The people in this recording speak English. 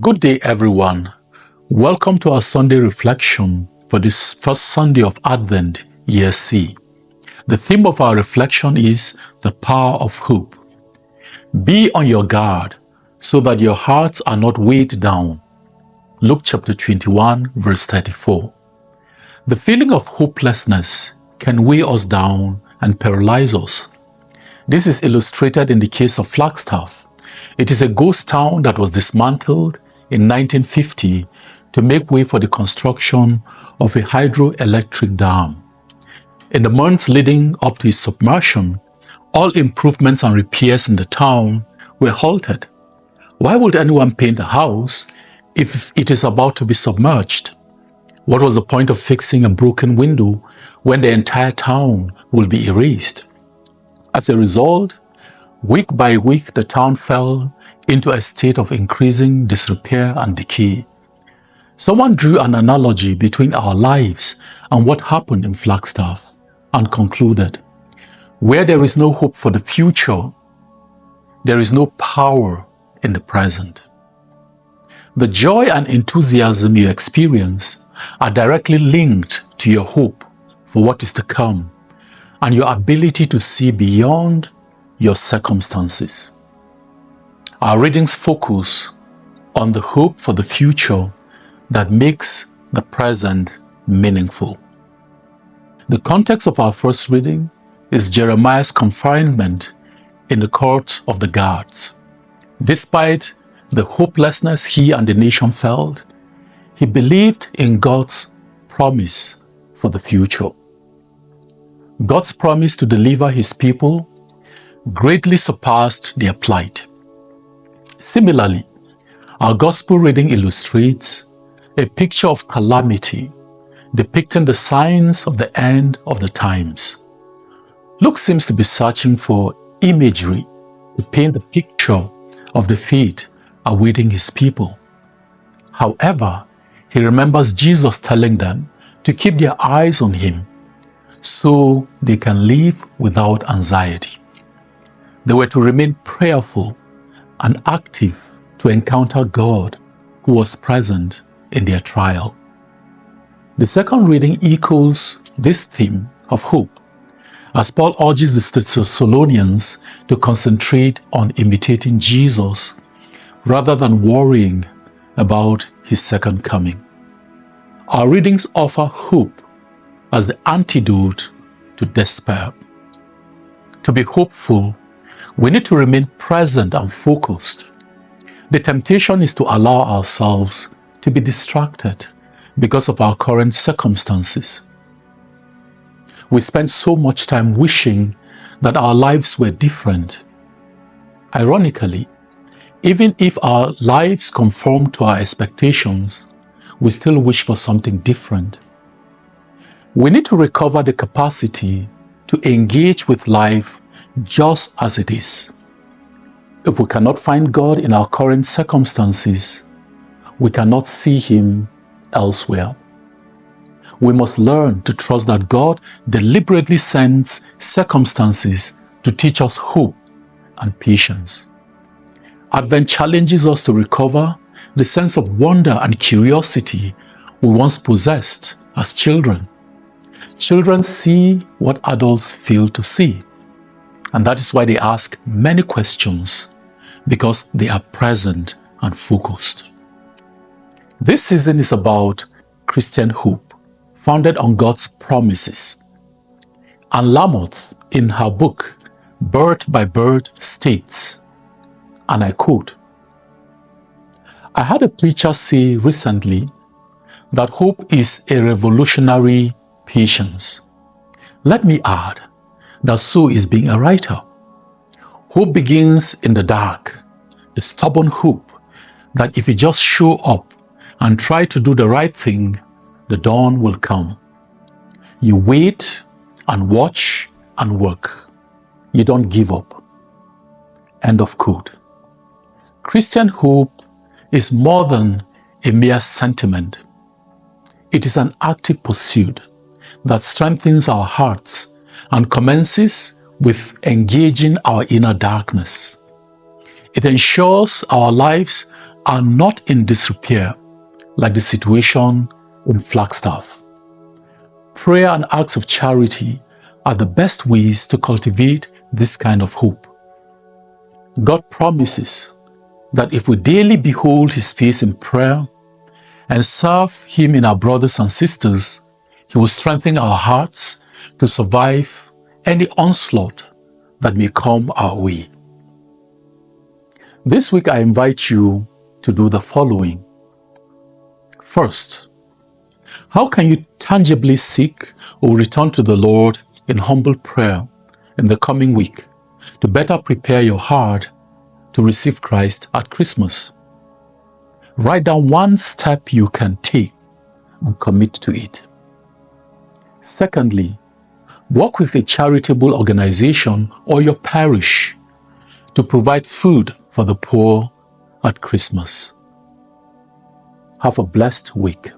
Good day, everyone. Welcome to our Sunday reflection for this first Sunday of Advent, Year C. The theme of our reflection is the power of hope. Be on your guard so that your hearts are not weighed down. Luke chapter 21, verse 34. The feeling of hopelessness can weigh us down and paralyze us. This is illustrated in the case of Flagstaff. It is a ghost town that was dismantled in 1950 to make way for the construction of a hydroelectric dam. In the months leading up to its submersion, all improvements and repairs in the town were halted. Why would anyone paint a house if it is about to be submerged? What was the point of fixing a broken window when the entire town will be erased? As a result, week by week, the town fell into a state of increasing disrepair and decay. Someone drew an analogy between our lives and what happened in Flagstaff and concluded, where there is no hope for the future, there is no power in the present. The joy and enthusiasm you experience are directly linked to your hope for what is to come and your ability to see beyond your circumstances. Our readings focus on the hope for the future that makes the present meaningful. The context of our first reading is Jeremiah's confinement in the court of the guards. Despite the hopelessness he and the nation felt, he believed in God's promise for the future. God's promise to deliver his people greatly surpassed their plight. Similarly, our gospel reading illustrates a picture of calamity, depicting the signs of the end of the times. Luke seems to be searching for imagery to paint the picture of the fate awaiting his people. However, he remembers Jesus telling them to keep their eyes on him so they can live without anxiety. They were to remain prayerful and active to encounter God who was present in their trial. The second reading echoes this theme of hope, as Paul urges the Thessalonians to concentrate on imitating Jesus rather than worrying about his second coming. Our readings offer hope as the antidote to despair. To be hopeful, we need to remain present and focused. The temptation is to allow ourselves to be distracted because of our current circumstances. We spend so much time wishing that our lives were different. Ironically, even if our lives conform to our expectations, we still wish for something different. We need to recover the capacity to engage with life just as it is. If we cannot find God in our current circumstances, we cannot see him elsewhere. We must learn to trust that God deliberately sends circumstances to teach us hope and patience. Advent challenges us to recover the sense of wonder and curiosity we once possessed as children. Children see what adults fail to see, and that is why they ask many questions, because they are present and focused. This season is about Christian hope, founded on God's promises. And Lamoth, in her book, Bird by Bird, states, and I quote, "I had a preacher say recently that hope is a revolutionary patience. Let me add that so is being a writer. Hope begins in the dark, the stubborn hope that if you just show up and try to do the right thing, the dawn will come. You wait and watch and work. You don't give up." End of quote. Christian hope is more than a mere sentiment. It is an active pursuit that strengthens our hearts and commences with engaging our inner darkness. It ensures our lives are not in disrepair like the situation in Flagstaff. Prayer and acts of charity are the best ways to cultivate this kind of hope. God promises that if we daily behold His face in prayer and serve Him in our brothers and sisters, He will strengthen our hearts to survive any onslaught that may come our way. This week I invite you to do the following. First, how can you tangibly seek or return to the Lord in humble prayer in the coming week to better prepare your heart to receive Christ at Christmas? Write down one step you can take and commit to it. Secondly, work with a charitable organization or your parish to provide food for the poor at Christmas. Have a blessed week.